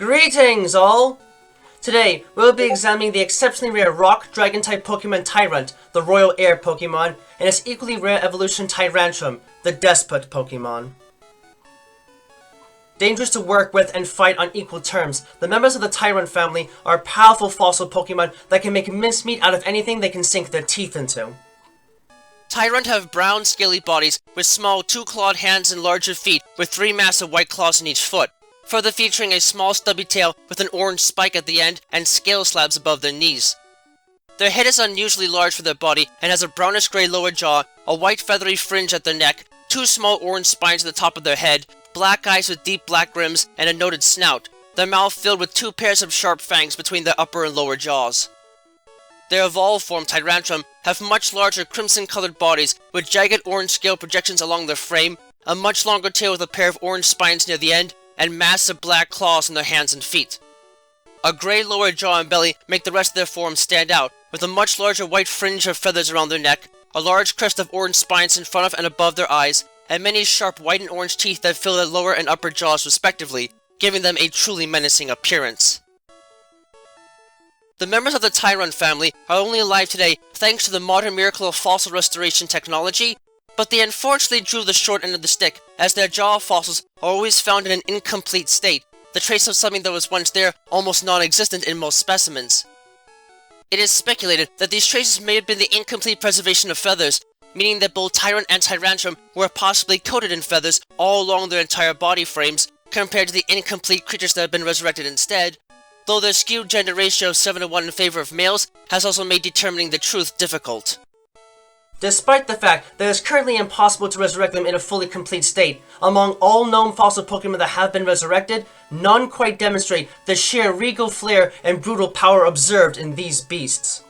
Greetings, all! Today, we'll be examining the exceptionally rare rock dragon-type Pokemon Tyrunt, the Royal Heir Pokémon, and its equally rare evolution Tyrantrum, the Despot Pokémon. Dangerous to work with and fight on equal terms, the members of the Tyrunt family are powerful fossil Pokemon that can make mincemeat out of anything they can sink their teeth into. Tyrunt have brown, scaly bodies with small two-clawed hands and larger feet with three massive white claws in each foot, further featuring a small stubby tail with an orange spike at the end and scale slabs above their knees. Their head is unusually large for their body and has a brownish-gray lower jaw, a white feathery fringe at their neck, two small orange spines at the top of their head, black eyes with deep black rims, and a noted snout, their mouth filled with two pairs of sharp fangs between their upper and lower jaws. Their evolved form, Tyrantrum, have much larger crimson-colored bodies with jagged orange scale projections along their frame, a much longer tail with a pair of orange spines near the end, and massive black claws on their hands and feet. A grey lower jaw and belly make the rest of their form stand out, with a much larger white fringe of feathers around their neck, a large crest of orange spines in front of and above their eyes, and many sharp white and orange teeth that fill their lower and upper jaws respectively, giving them a truly menacing appearance. The members of the Tyrunt family are only alive today thanks to the modern miracle of fossil restoration technology, but they unfortunately drew the short end of the stick, as their jaw fossils are always found in an incomplete state, the trace of something that was once there almost non-existent in most specimens. It is speculated that these traces may have been the incomplete preservation of feathers, meaning that both Tyrunt and Tyrantrum were possibly coated in feathers all along their entire body frames, compared to the incomplete creatures that have been resurrected instead, though their skewed gender ratio of 7-to-1 in favor of males has also made determining the truth difficult. Despite the fact that it is currently impossible to resurrect them in a fully complete state, among all known fossil Pokemon that have been resurrected, none quite demonstrate the sheer regal flair and brutal power observed in these beasts.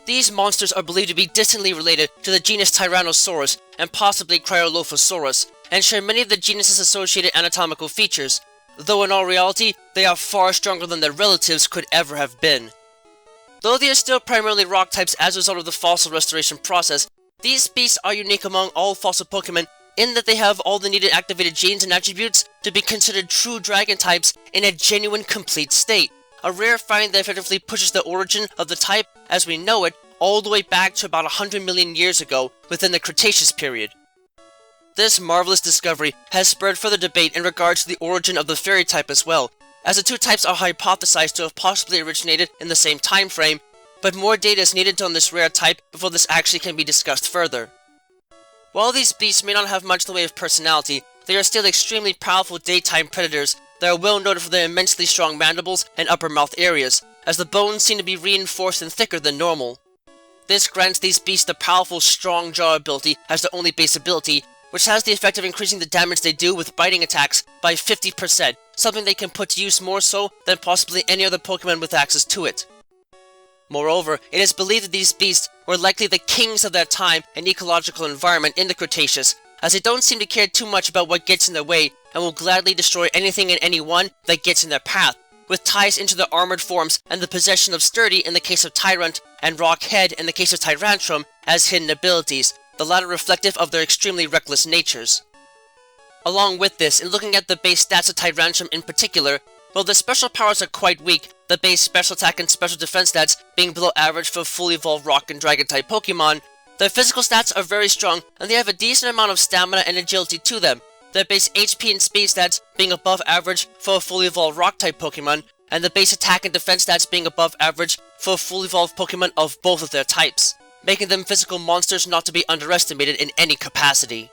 These monsters are believed to be distantly related to the genus Tyrannosaurus and possibly Cryolophosaurus, and share many of the genus's associated anatomical features, though in all reality, they are far stronger than their relatives could ever have been. Though they are still primarily rock types as a result of the fossil restoration process, these beasts are unique among all fossil Pokemon in that they have all the needed activated genes and attributes to be considered true dragon types in a genuine complete state, a rare find that effectively pushes the origin of the type as we know it all the way back to about 100 million years ago within the Cretaceous period. This marvelous discovery has spurred further debate in regards to the origin of the fairy type as well, as the two types are hypothesized to have possibly originated in the same time frame, but more data is needed on this rare type before this actually can be discussed further. While these beasts may not have much in the way of personality, they are still extremely powerful daytime predators that are well noted for their immensely strong mandibles and upper mouth areas, as the bones seem to be reinforced and thicker than normal. This grants these beasts the powerful strong jaw ability as their only base ability, which has the effect of increasing the damage they do with biting attacks by 50%, something they can put to use more so than possibly any other Pokemon with access to it. Moreover, it is believed that these beasts were likely the kings of their time and ecological environment in the Cretaceous, as they don't seem to care too much about what gets in their way and will gladly destroy anything and anyone that gets in their path, with ties into their armored forms and the possession of Sturdy in the case of Tyrunt and Rock Head in the case of Tyrantrum as hidden abilities, the latter reflective of their extremely reckless natures. Along with this, in looking at the base stats of Tyrantrum in particular, while their special powers are quite weak, the base special attack and special defense stats being below average for fully evolved rock and dragon type Pokemon, their physical stats are very strong and they have a decent amount of stamina and agility to them, their base HP and speed stats being above average for a fully evolved rock type Pokemon, and the base attack and defense stats being above average for a fully evolved Pokemon of both of their types, making them physical monsters not to be underestimated in any capacity.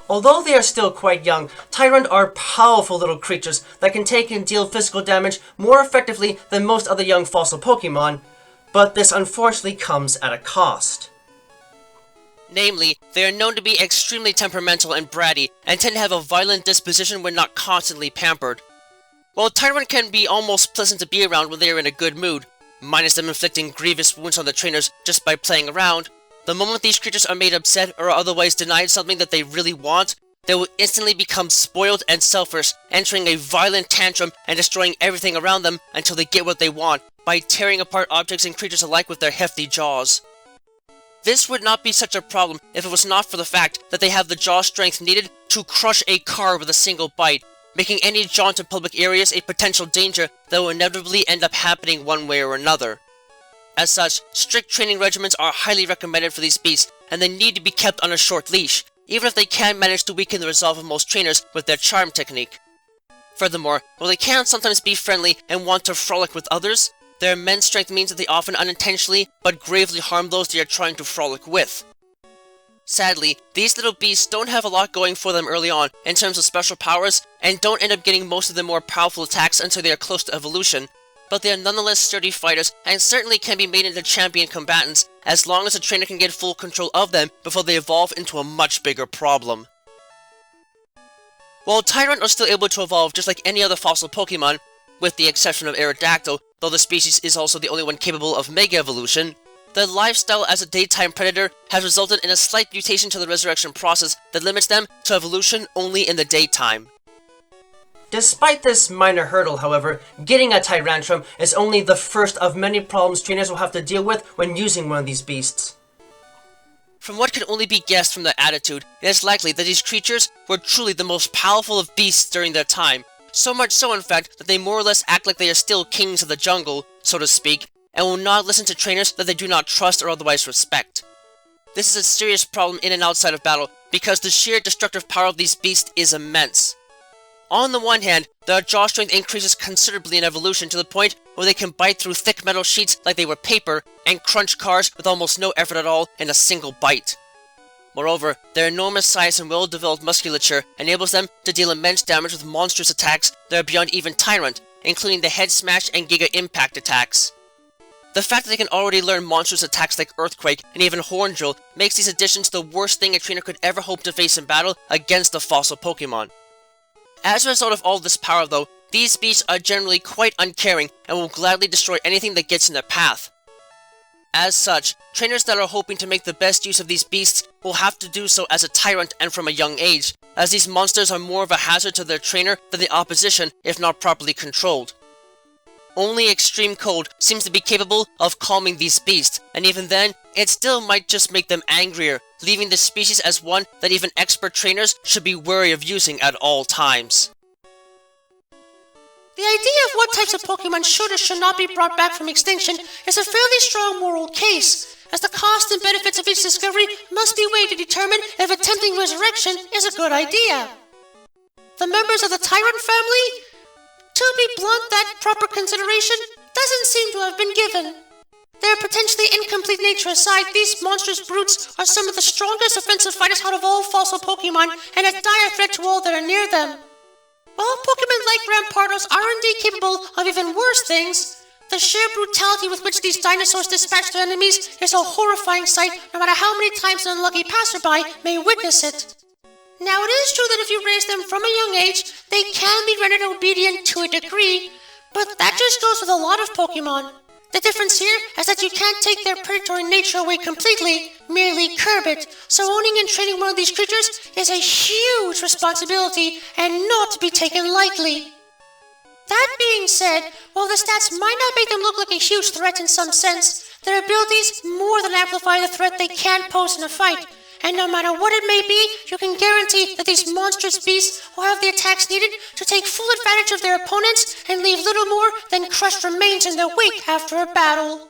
Although they are still quite young, Tyrunt are powerful little creatures that can take and deal physical damage more effectively than most other young fossil Pokemon, but this unfortunately comes at a cost. Namely, they are known to be extremely temperamental and bratty, and tend to have a violent disposition when not constantly pampered. While Tyrunt can be almost pleasant to be around when they are in a good mood, minus them inflicting grievous wounds on the trainers just by playing around, the moment these creatures are made upset or otherwise denied something that they really want, they will instantly become spoiled and selfish, entering a violent tantrum and destroying everything around them until they get what they want, by tearing apart objects and creatures alike with their hefty jaws. This would not be such a problem if it was not for the fact that they have the jaw strength needed to crush a car with a single bite, making any jaunt to public areas a potential danger that will inevitably end up happening one way or another. As such, strict training regimens are highly recommended for these beasts, and they need to be kept on a short leash, even if they can manage to weaken the resolve of most trainers with their charm technique. Furthermore, while they can sometimes be friendly and want to frolic with others, their immense strength means that they often unintentionally but gravely harm those they are trying to frolic with. Sadly, these little beasts don't have a lot going for them early on in terms of special powers, and don't end up getting most of the more powerful attacks until they are close to evolution, but they are nonetheless sturdy fighters and certainly can be made into champion combatants as long as a trainer can get full control of them before they evolve into a much bigger problem. While Tyrunt are still able to evolve just like any other fossil Pokemon, with the exception of Aerodactyl, though the species is also the only one capable of Mega Evolution, their lifestyle as a daytime predator has resulted in a slight mutation to the resurrection process that limits them to evolution only in the daytime. Despite this minor hurdle, however, getting a Tyrantrum is only the first of many problems trainers will have to deal with when using one of these beasts. From what can only be guessed from their attitude, it is likely that these creatures were truly the most powerful of beasts during their time, so much so in fact that they more or less act like they are still kings of the jungle, so to speak, and will not listen to trainers that they do not trust or otherwise respect. This is a serious problem in and outside of battle, because the sheer destructive power of these beasts is immense. On the one hand, their jaw strength increases considerably in evolution to the point where they can bite through thick metal sheets like they were paper, and crunch cars with almost no effort at all in a single bite. Moreover, their enormous size and well-developed musculature enables them to deal immense damage with monstrous attacks that are beyond even Tyrunt, including the Head Smash and Giga Impact attacks. The fact that they can already learn monstrous attacks like Earthquake and even Horn Drill makes these additions the worst thing a trainer could ever hope to face in battle against a fossil Pokemon. As a result of all this power though, these beasts are generally quite uncaring and will gladly destroy anything that gets in their path. As such, trainers that are hoping to make the best use of these beasts will have to do so as a Tyrunt and from a young age, as these monsters are more of a hazard to their trainer than the opposition if not properly controlled. Only extreme cold seems to be capable of calming these beasts, and even then, it still might just make them angrier, leaving the species as one that even expert trainers should be wary of using at all times. The idea of what types of Pokemon should or should not be brought back from extinction is a fairly strong moral case, as the cost and benefits of each discovery must be weighed to determine if attempting resurrection is a good idea. The members of the Tyrunt family? To be blunt, that proper consideration doesn't seem to have been given. Their potentially incomplete nature aside, these monstrous brutes are some of the strongest offensive fighters out of all fossil Pokemon and a dire threat to all that are near them. While Pokemon like Rampardos are indeed capable of even worse things, the sheer brutality with which these dinosaurs dispatch their enemies is a horrifying sight no matter how many times an unlucky passerby may witness it. Now, it is true that if you raise them from a young age, they can be rendered obedient to a degree, but that just goes with a lot of Pokemon. The difference here is that you can't take their predatory nature away completely, merely curb it, so owning and training one of these creatures is a huge responsibility and not to be taken lightly. That being said, while the stats might not make them look like a huge threat in some sense, their abilities more than amplify the threat they can pose in a fight. And no matter what it may be, you can guarantee that these monstrous beasts will have the attacks needed to take full advantage of their opponents and leave little more than crushed remains in their wake after a battle.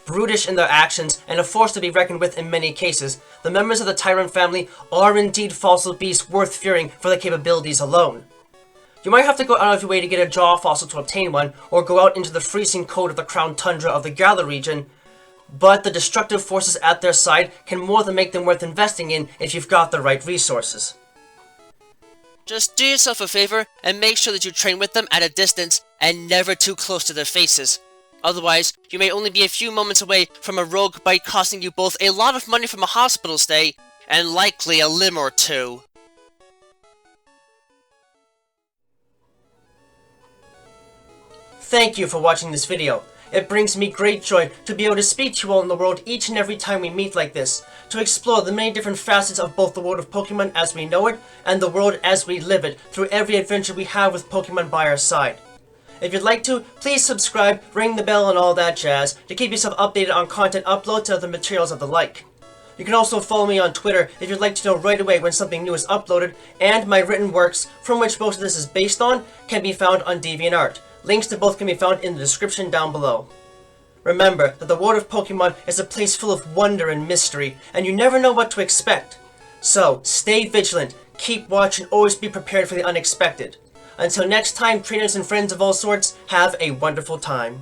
Brutish in their actions and a force to be reckoned with in many cases, the members of the Tyrunt family are indeed fossil beasts worth fearing for their capabilities alone. You might have to go out of your way to get a jaw fossil to obtain one, or go out into the freezing cold of the crown tundra of the Galar region, but the destructive forces at their side can more than make them worth investing in if you've got the right resources. Just do yourself a favor and make sure that you train with them at a distance and never too close to their faces. Otherwise, you may only be a few moments away from a rogue bite costing you both a lot of money from a hospital stay, and likely a limb or two. Thank you for watching this video. It brings me great joy to be able to speak to you all in the world each and every time we meet like this, to explore the many different facets of both the world of Pokemon as we know it, and the world as we live it, through every adventure we have with Pokemon by our side. If you'd like to, please subscribe, ring the bell and all that jazz, to keep yourself updated on content uploads and other materials of the like. You can also follow me on Twitter if you'd like to know right away when something new is uploaded, and my written works, from which most of this is based on, can be found on DeviantArt. Links to both can be found in the description down below. Remember that the world of Pokemon is a place full of wonder and mystery, and you never know what to expect. So, stay vigilant, keep watch, and always be prepared for the unexpected. Until next time, trainers and friends of all sorts, have a wonderful time.